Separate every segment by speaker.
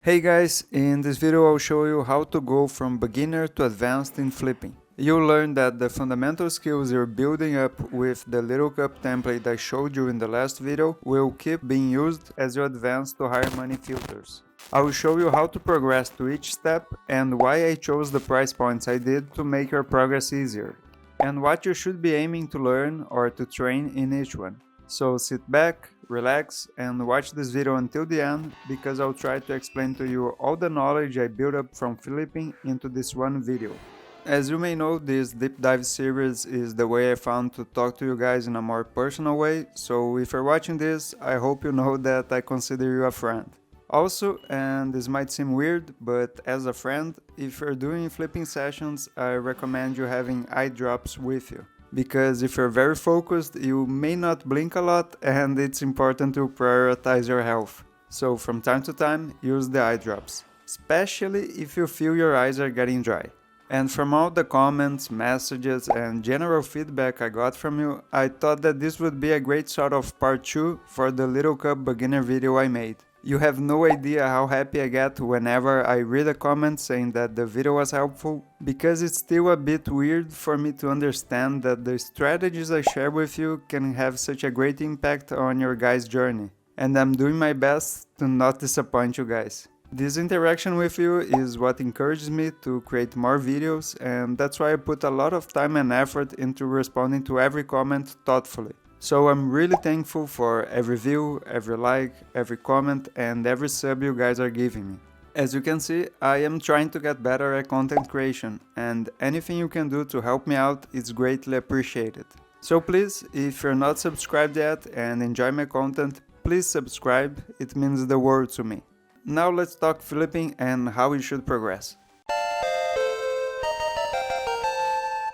Speaker 1: Hey guys, in this video I'll show you how to go from beginner to advanced in flipping. You'll learn that the fundamental skills you're building up with the little cup template I showed you in the last video will keep being used as you advance to higher money filters. I will show you how to progress to each step and why I chose the price points I did to make your progress easier, and what you should be aiming to learn or to train in each one. So sit back, relax, and watch this video until the end because I'll try to explain to you all the knowledge I built up from flipping into this one video. As you may know, this deep dive series is the way I found to talk to you guys in a more personal way, so if you're watching this, I hope you know that I consider you a friend. Also, and this might seem weird, but as a friend, if you're doing flipping sessions, I recommend you having eye drops with you. Because if you're very focused, you may not blink a lot and it's important to prioritize your health. So from time to time, use the eye drops, especially if you feel your eyes are getting dry. And from all the comments, messages and general feedback I got from you, I thought that this would be a great sort of part 2 for the Little Cup beginner video I made. You have no idea how happy I get whenever I read a comment saying that the video was helpful, because it's still a bit weird for me to understand that the strategies I share with you can have such a great impact on your guys' journey, and I'm doing my best to not disappoint you guys. This interaction with you is what encourages me to create more videos, and that's why I put a lot of time and effort into responding to every comment thoughtfully. So I'm really thankful for every view, every like, every comment and every sub you guys are giving me. As you can see, I am trying to get better at content creation, and anything you can do to help me out is greatly appreciated. So please, if you're not subscribed yet and enjoy my content, please subscribe, it means the world to me. Now let's talk flipping and how we should progress.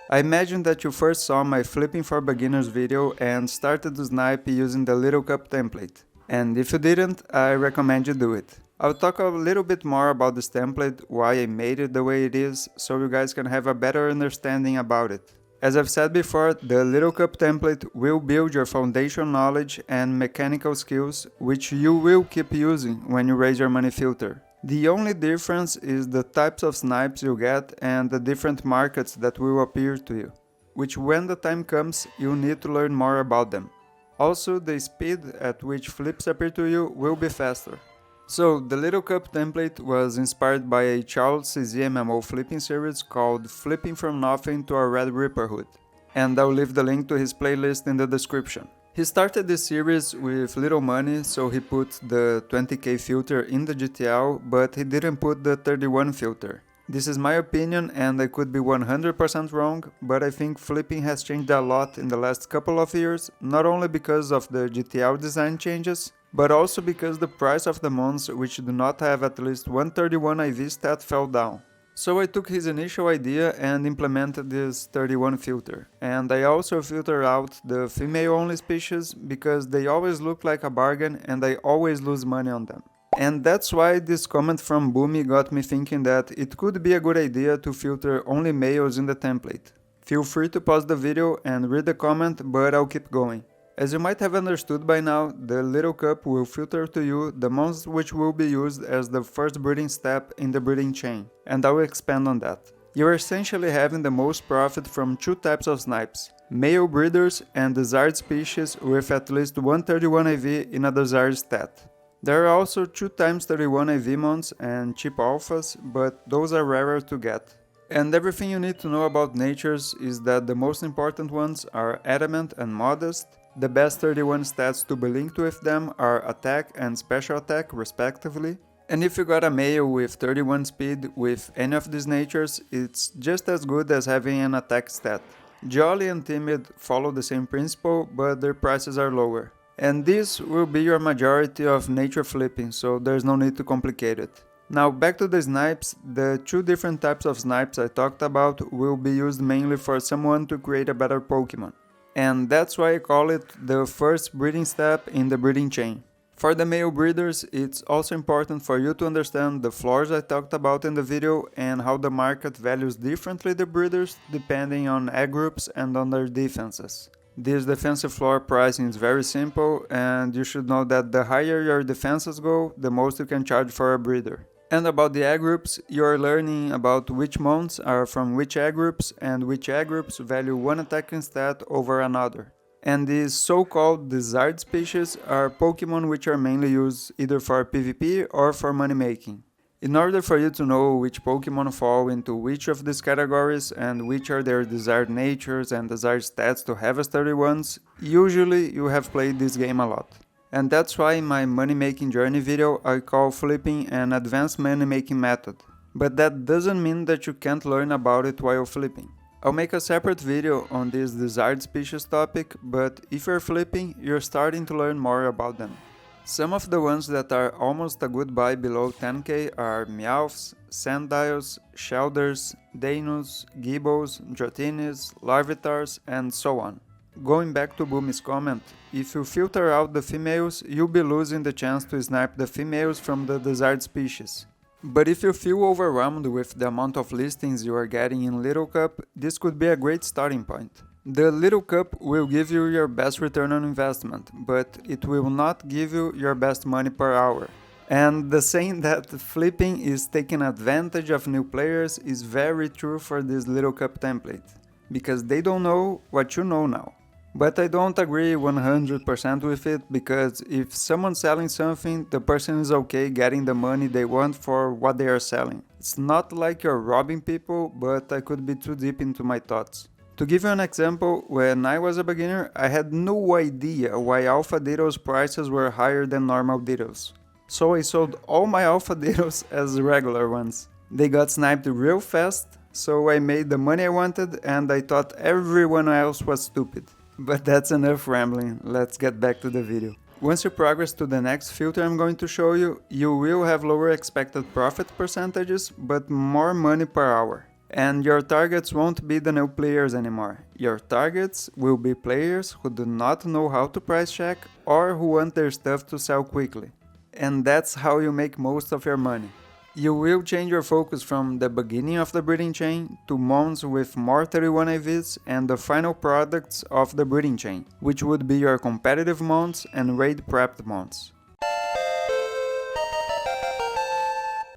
Speaker 1: I imagine that you first saw my Flipping for Beginners video and started to snipe using the Little Cup template. And if you didn't, I recommend you do it. I'll talk a little bit more about this template, why I made it the way it is, so you guys can have a better understanding about it. As I've said before, the Little Cup template will build your foundation knowledge and mechanical skills, which you will keep using when you raise your money filter. The only difference is the types of snipes you get and the different markets that will appear to you, which when the time comes, you need to learn more about them. Also, the speed at which flips appear to you will be faster. So, the Little Cup template was inspired by a Charles Zimnedine flipping series called Flipping from Nothing to a Red Reaper Hood, and I'll leave the link to his playlist in the description. He started this series with little money, so he put the 20k filter in the GTL, but he didn't put the 31 filter. This is my opinion and I could be 100% wrong, but I think flipping has changed a lot in the last couple of years, not only because of the GTL design changes, but also because the price of the mons which do not have at least 131 IV stat fell down. So I took his initial idea and implemented this 31 filter, and I also filtered out the female-only species because they always look like a bargain and I always lose money on them. And that's why this comment from Boomy got me thinking that it could be a good idea to filter only males in the template. Feel free to pause the video and read the comment, but I'll keep going. As you might have understood by now, the Little Cup will filter to you the mons which will be used as the first breeding step in the breeding chain, and I will expand on that. You are essentially having the most profit from two types of snipes, male breeders and desired species with at least 131 IV in a desired stat. There are also 2 times 31 IV mons and cheap alphas, but those are rarer to get. And everything you need to know about natures is that the most important ones are adamant and modest. The best 31 stats to be linked with them are attack and special attack respectively. And if you got a male with 31 speed with any of these natures, it's just as good as having an attack stat. Jolly and Timid follow the same principle, but their prices are lower. And this will be your majority of nature flipping, so there's no need to complicate it. Now back to the snipes, the 2 different types of snipes I talked about will be used mainly for someone to create a better Pokemon. And that's why I call it the first breeding step in the breeding chain. For the male breeders, it's also important for you to understand the floors I talked about in the video and how the market values differently the breeders depending on egg groups and on their defenses. This defensive floor pricing is very simple, and you should know that the higher your defenses go, the most you can charge for a breeder. And about the egg groups, you're learning about which mons are from which egg groups and which egg groups value one attacking stat over another. And these so-called desired species are Pokemon which are mainly used either for PvP or for money making. In order for you to know which Pokemon fall into which of these categories and which are their desired natures and desired stats to have as 31s, usually you have played this game a lot. And that's why in my money making journey video I call flipping an advanced money making method. But that doesn't mean that you can't learn about it while flipping. I'll make a separate video on this desired species topic, but if you're flipping, you're starting to learn more about them. Some of the ones that are almost a good buy below 10k are Meowths, Sandiles, Shelders, Dainus, Gibbos, Jotinis, Larvitars, and so on. Going back to Boomy's comment, if you filter out the females, you'll be losing the chance to snipe the females from the desired species. But if you feel overwhelmed with the amount of listings you are getting in Little Cup, this could be a great starting point. The Little Cup will give you your best return on investment, but it will not give you your best money per hour. And the saying that flipping is taking advantage of new players is very true for this Little Cup template, because they don't know what you know now. But I don't agree 100% with it, because if someone's selling something, the person is okay getting the money they want for what they are selling. It's not like you're robbing people, but I could be too deep into my thoughts. To give you an example, when I was a beginner, I had no idea why Alpha Dittos prices were higher than normal Dittos. So I sold all my Alpha Dittos as regular ones. They got sniped real fast, so I made the money I wanted and I thought everyone else was stupid. But that's enough rambling, let's get back to the video. Once you progress to the next filter I'm going to show you, you will have lower expected profit percentages, but more money per hour. And your targets won't be the new players anymore. Your targets will be players who do not know how to price check or who want their stuff to sell quickly. And that's how you make most of your money. You will change your focus from the beginning of the breeding chain to mons with more 31 IVs and the final products of the breeding chain, which would be your competitive mons and raid prepped mons.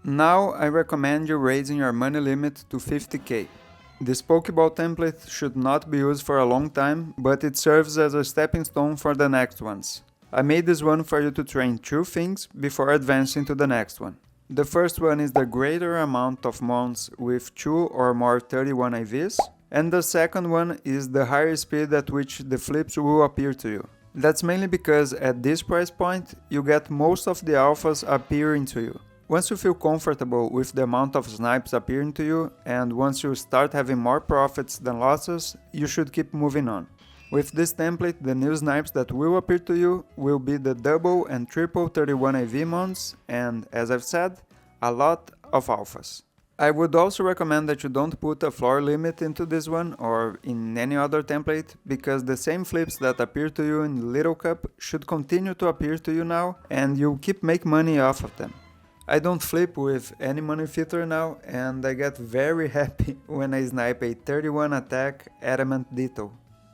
Speaker 1: Now I recommend you raising your money limit to 50k. This Pokeball template should not be used for a long time, but it serves as a stepping stone for the next ones. I made this one for you to train 2 things before advancing to the next one. The first one is the greater amount of mons with 2 or more 31 IVs, and the second one is the higher speed at which the flips will appear to you. That's mainly because at this price point, you get most of the alphas appearing to you. Once you feel comfortable with the amount of snipes appearing to you, and once you start having more profits than losses, you should keep moving on. With this template, the new snipes that will appear to you will be the double and triple 31 IV mons, and as I've said, a lot of alphas. I would also recommend that you don't put a floor limit into this one or in any other template, because the same flips that appear to you in Little Cup should continue to appear to you now, and you'll keep making money off of them. I don't flip with any money filter now, and I get very happy when I snipe a 31 attack Adamant Ditto.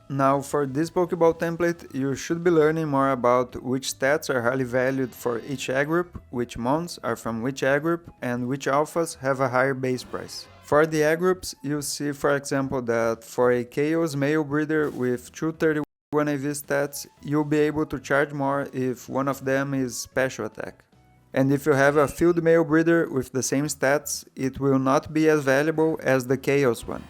Speaker 1: Now for this Pokeball template, you should be learning more about which stats are highly valued for each egg group, which mons are from which egg group, and which alphas have a higher base price. For the egg groups, you'll see for example that for a Chaos male breeder with 231 AV stats, you'll be able to charge more if one of them is special attack. And if you have a field male breeder with the same stats, it will not be as valuable as the Chaos one.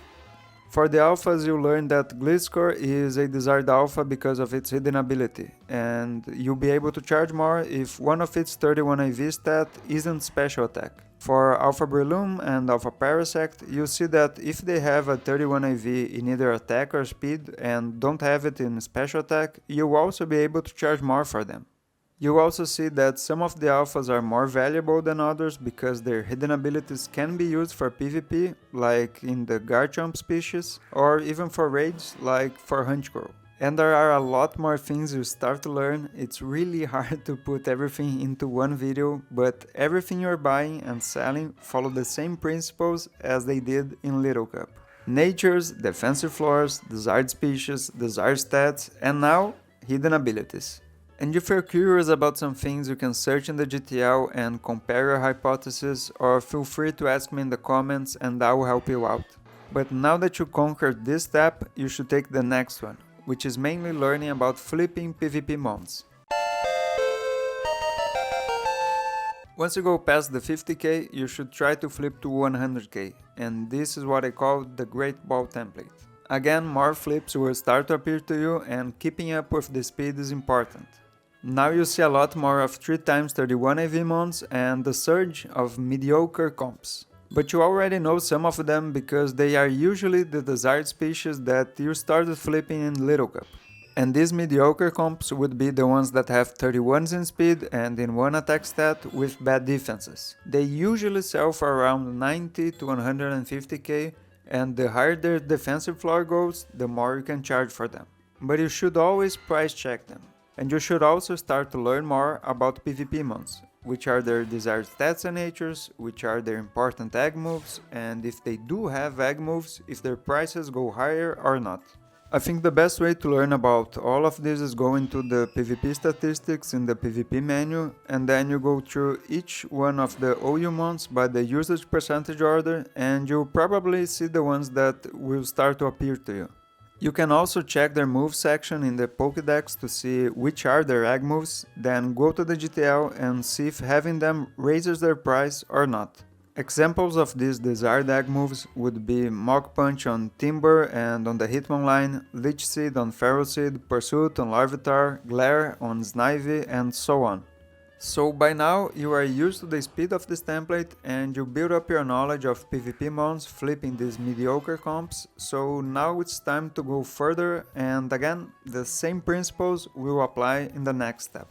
Speaker 1: For the alphas, you learn that Gliscor is a desired alpha because of its hidden ability, and you'll be able to charge more if one of its 31 IV stat isn't special attack. For Alpha Breloom and Alpha Parasect, you see that if they have a 31 IV in either attack or speed and don't have it in special attack, you'll also be able to charge more for them. You also see that some of the alphas are more valuable than others because their hidden abilities can be used for PvP, like in the Garchomp species, or even for raids, like for Honchkrow. And there are a lot more things you start to learn. It's really hard to put everything into one video, but everything you're buying and selling follow the same principles as they did in Little Cup. Natures, defensive floors, desired species, desired stats, and now hidden abilities. And if you're curious about some things, you can search in the GTL and compare your hypothesis, or feel free to ask me in the comments and I will help you out. But now that you conquered this step, you should take the next one, which is mainly learning about flipping PvP mons. Once you go past the 50k, you should try to flip to 100k, and this is what I call the Great Ball template. Again, more flips will start to appear to you, and keeping up with the speed is important. Now you see a lot more of 3x31 AV mons and the surge of mediocre comps. But you already know some of them because they are usually the desired species that you started flipping in Little Cup. And these mediocre comps would be the ones that have 31s in speed and in 1 attack stat with bad defenses. They usually sell for around 90 to 150k, and the higher their defensive floor goes, the more you can charge for them. But you should always price check them. And you should also start to learn more about PvP mons, which are their desired stats and natures, which are their important egg moves, and if they do have egg moves, if their prices go higher or not. I think the best way to learn about all of this is going to the PvP statistics in the PvP menu, and then you go through each one of the OU mons by the usage percentage order, and you'll probably see the ones that will start to appear to you. You can also check their move section in the Pokédex to see which are their egg moves, then go to the GTL and see if having them raises their price or not. Examples of these desired egg moves would be Mach Punch on Timber and on the Hitmon line, Leech Seed on Ferroseed, Pursuit on Larvitar, Glare on Snivy, and so on. So by now you are used to the speed of this template and you build up your knowledge of PvP mons flipping these mediocre comps, so now it's time to go further, and again, the same principles will apply in the next step.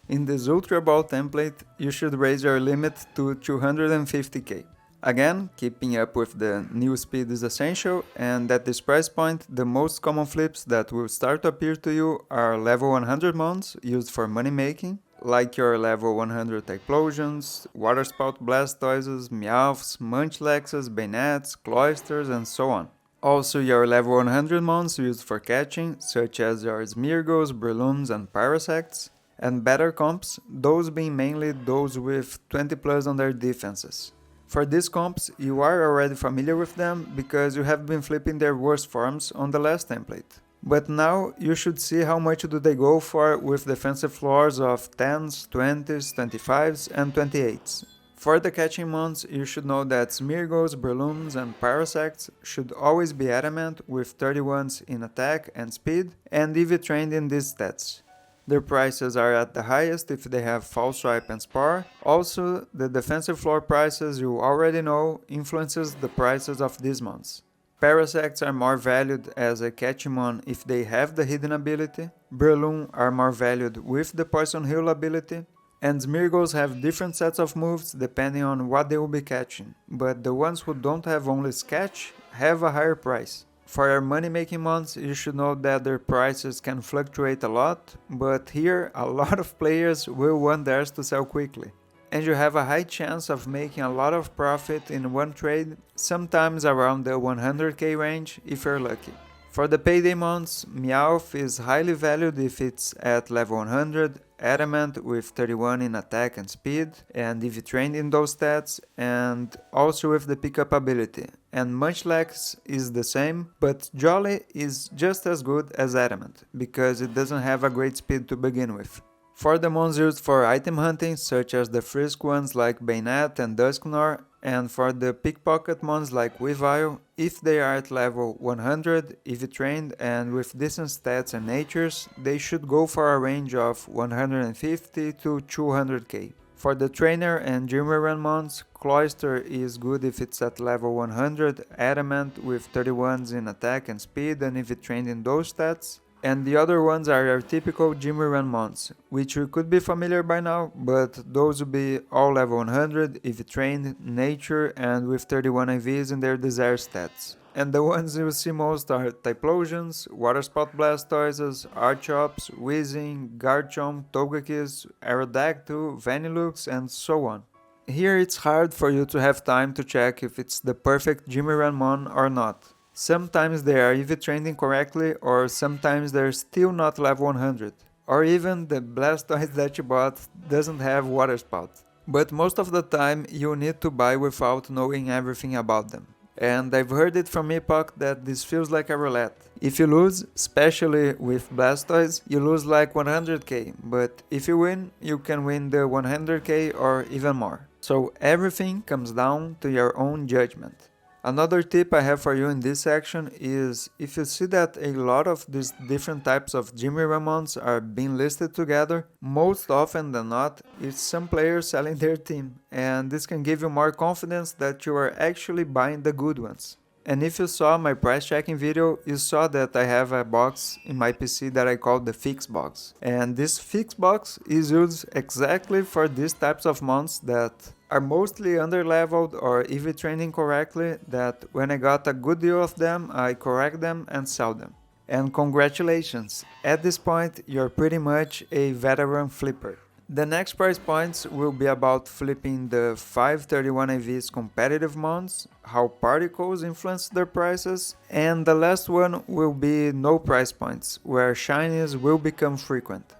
Speaker 1: In this Ultra Ball template, you should raise your limit to 250k. Again, keeping up with the new speed is essential, and at this price point, the most common flips that will start to appear to you are level 100 mons used for money making, like your level 100 Typhlosions, Waterspout Blastoises, Meowths, Munchlaxes, Banats, Cloysters, and so on. Also your level 100 mons used for catching, such as your Smeargos, Breloons, and Parasects, and better comps, those being mainly those with 20 plus on their defenses. For these comps, you are already familiar with them because you have been flipping their worst forms on the last template. But now you should see how much do they go for with defensive floors of 10s, 20s, 25s, and 28s. For the catching mons, you should know that Smeargos, Breloons, and Parasects should always be adamant with 31s in attack and speed, and EV trained in these stats. Their prices are at the highest if they have False Swipe and Spore. Also, the defensive floor prices you already know influences the prices of these mons. Parasects are more valued as a catching mon if they have the hidden ability, Breloon are more valued with the Poison Heal ability, and Smeargos have different sets of moves depending on what they will be catching, but the ones who don't have only Sketch have a higher price. For your money making mons, you should know that their prices can fluctuate a lot, but here a lot of players will want theirs to sell quickly. And you have a high chance of making a lot of profit in one trade, sometimes around the 100k range if you're lucky. For the payday mons, Meowth is highly valued if it's at level 100, Adamant with 31 in attack and speed, and if you trained in those stats, and also with the pickup ability. And Munchlax is the same, but Jolly is just as good as Adamant, because it doesn't have a great speed to begin with. For the mons used for item hunting, such as the frisk ones like Banat and Dusknoir, and for the pickpocket mons like Weavile, if they are at level 100, EV trained and with decent stats and natures, they should go for a range of 150 to 200k. For the trainer and gym run mons, Cloyster is good if it's at level 100, Adamant with 31s in attack and speed and if it trained in those stats. And the other ones are your typical gym run mons, which you could be familiar by now, but those will be all level 100, if trained, nature, and with 31 IVs in their desired stats. And the ones you see most are Typhlosions, Waterspout Blastoises, Archops, Weezing, Garchomp, Togekiss, Aerodactyl, Vanillux, and so on. Here it's hard for you to have time to check if it's the perfect gym run mon or not. Sometimes they are EV trained incorrectly, or sometimes they're still not level 100. Or even the Blastoise that you bought doesn't have water spout. But most of the time you need to buy without knowing everything about them. And I've heard it from Epoch that this feels like a roulette. If you lose, especially with Blastoise, you lose like 100k, but if you win, you can win the 100k or even more. So everything comes down to your own judgment. Another tip I have for you in this section is if you see that a lot of these different types of gym Ramons are being listed together, most often than not, it's some players selling their team, and this can give you more confidence that you are actually buying the good ones. And if you saw my price checking video, you saw that I have a box in my PC that I call the fix box. And this fix box is used exactly for these types of mons that are mostly underleveled or EV trained incorrectly, that when I got a good deal of them, I correct them and sell them. And congratulations, at this point you're pretty much a veteran flipper. The next price points will be about flipping the 531 AV's competitive mons, how particles influence their prices, and the last one will be no price points, where shinies will become frequent.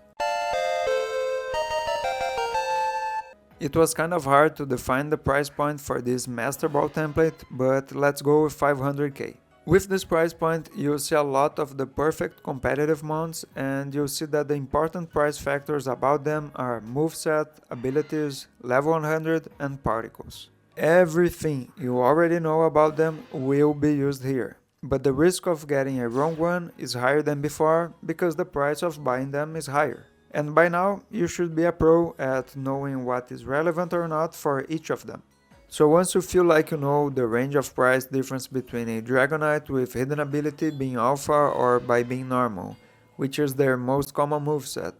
Speaker 1: It was kind of hard to define the price point for this Master Ball template, but let's go with 500k. With this price point, you'll see a lot of the perfect competitive mons, and you'll see that the important price factors about them are moveset, abilities, level 100 and particles. Everything you already know about them will be used here, but the risk of getting a wrong one is higher than before because the price of buying them is higher. And by now, you should be a pro at knowing what is relevant or not for each of them. So once you feel like you know the range of price difference between a Dragonite with hidden ability being alpha or by being normal, which is their most common moveset,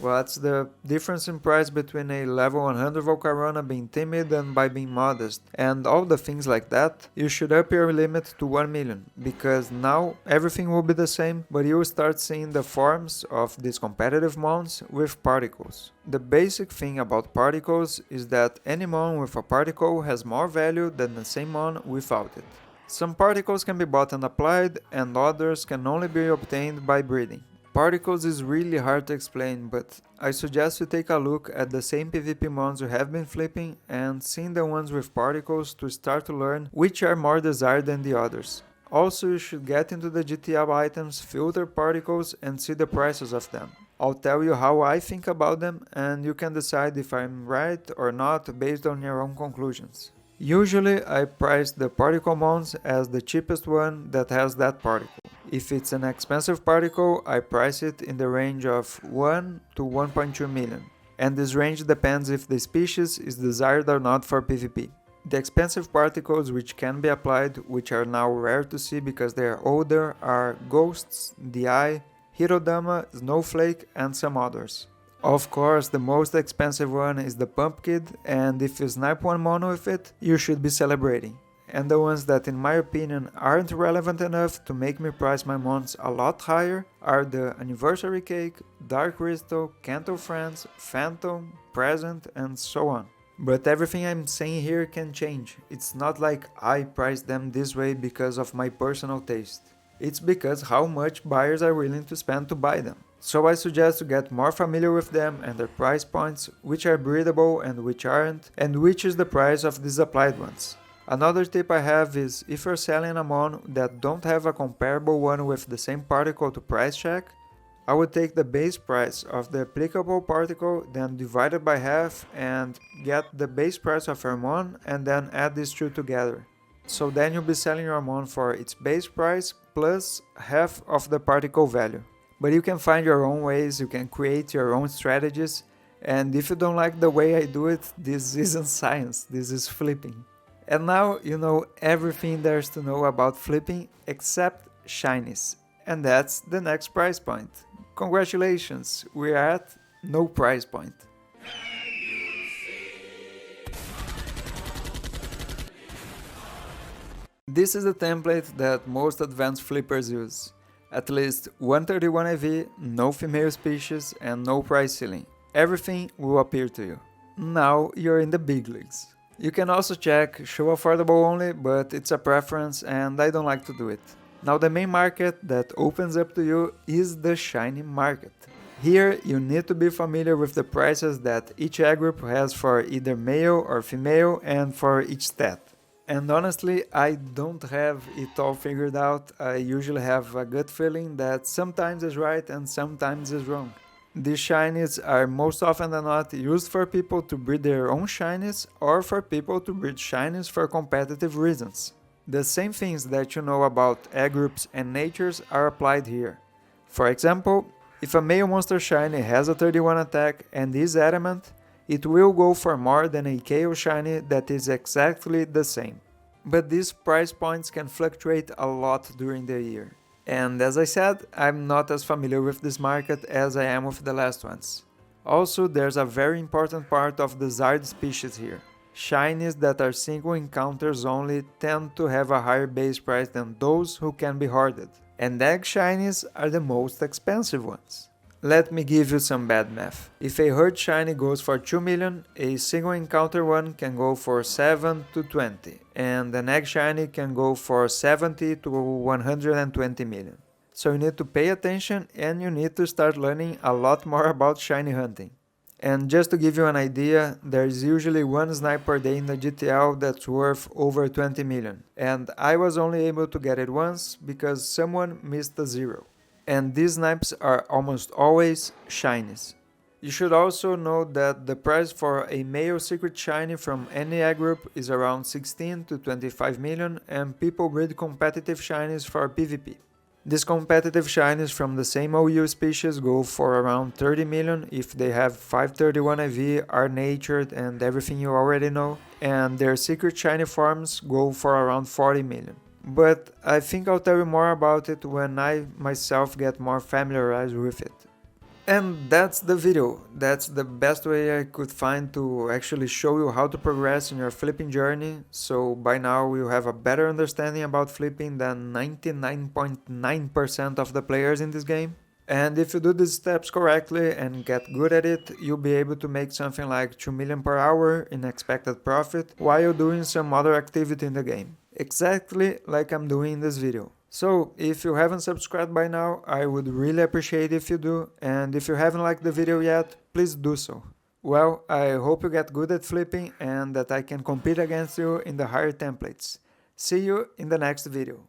Speaker 1: what's the difference in price between a level 100 Volcarona being timid and by being modest, and all the things like that, you should up your limit to 1 million, because now everything will be the same, but you will start seeing the forms of these competitive mons with particles. The basic thing about particles is that any mon with a particle has more value than the same mon without it. Some particles can be bought and applied, and others can only be obtained by breeding. Particles is really hard to explain, but I suggest you take a look at the same PvP mons you have been flipping and seeing the ones with particles to start to learn which are more desired than the others. Also, you should get into the GTL items, filter particles and see the prices of them. I'll tell you how I think about them and you can decide if I'm right or not based on your own conclusions. Usually I price the particle mons as the cheapest one that has that particle. If it's an expensive particle, I price it in the range of 1 to 1.2 million. And this range depends if the species is desired or not for PvP. The expensive particles which can be applied, which are now rare to see because they are older, are Ghosts, DI, Hirodama, Snowflake and some others. Of course, the most expensive one is the Pump Kid, and if you snipe one mono with it, you should be celebrating. And the ones that in my opinion aren't relevant enough to make me price my mons a lot higher are the Anniversary Cake, Dark Crystal, Canto Friends, Phantom, Present and so on. But everything I'm saying here can change. It's not like I price them this way because of my personal taste. It's because how much buyers are willing to spend to buy them. So I suggest to get more familiar with them and their price points, which are breedable and which aren't, and which is the price of these applied ones. Another tip I have is if you're selling a mon that don't have a comparable one with the same particle to price check, I would take the base price of the applicable particle, then divide it by half and get the base price of your mon and then add these two together. So then you'll be selling your mon for its base price plus half of the particle value. But you can find your own ways, you can create your own strategies, and if you don't like the way I do it, this isn't science, this is flipping. And now you know everything there's to know about flipping except shinies. And that's the next price point. Congratulations, we're at no price point. This is the template that most advanced flippers use. At least 131 AV, no female species and no price ceiling. Everything will appear to you. Now you're in the big leagues. You can also check show affordable only, but it's a preference and I don't like to do it. Now the main market that opens up to you is the shiny market. Here you need to be familiar with the prices that each egg group has for either male or female and for each stat. And honestly, I don't have it all figured out. I usually have a gut feeling that sometimes is right and sometimes is wrong. These shinies are most often than not used for people to breed their own shinies or for people to breed shinies for competitive reasons. The same things that you know about egg groups and natures are applied here. For example, if a male monster shiny has a 31 attack and is adamant, it will go for more than a KO shiny that is exactly the same. But these price points can fluctuate a lot during the year. And as I said, I'm not as familiar with this market as I am with the last ones. Also, there's a very important part of the Zard species here. Shinies that are single encounters only tend to have a higher base price than those who can be hoarded. And egg shinies are the most expensive ones. Let me give you some bad math. If a herd shiny goes for 2 million, a single encounter one can go for 7 to 20, and an egg shiny can go for 70 to 120 million. So you need to pay attention and you need to start learning a lot more about shiny hunting. And just to give you an idea, there's usually one snipe per day in the GTL that's worth over 20 million, and I was only able to get it once because someone missed a zero. And these snipes are almost always shinies. You should also know that the price for a male secret shiny from any egg group is around 16 to 25 million, and people breed competitive shinies for PvP. These competitive shinies from the same OU species go for around 30 million if they have 531 IV, are natured and everything you already know, and their secret shiny forms go for around 40 million. But I think I'll tell you more about it when I myself get more familiarized with it. And that's the video. That's the best way I could find to actually show you how to progress in your flipping journey, so by now you have a better understanding about flipping than 99.9% of the players in this game. And if you do these steps correctly and get good at it, you'll be able to make something like 2 million per hour in expected profit while doing some other activity in the game. Exactly like I'm doing in this video. So, if you haven't subscribed by now, I would really appreciate if you do, and if you haven't liked the video yet, please do so. Well, I hope you get good at flipping and that I can compete against you in the higher templates. See you in the next video.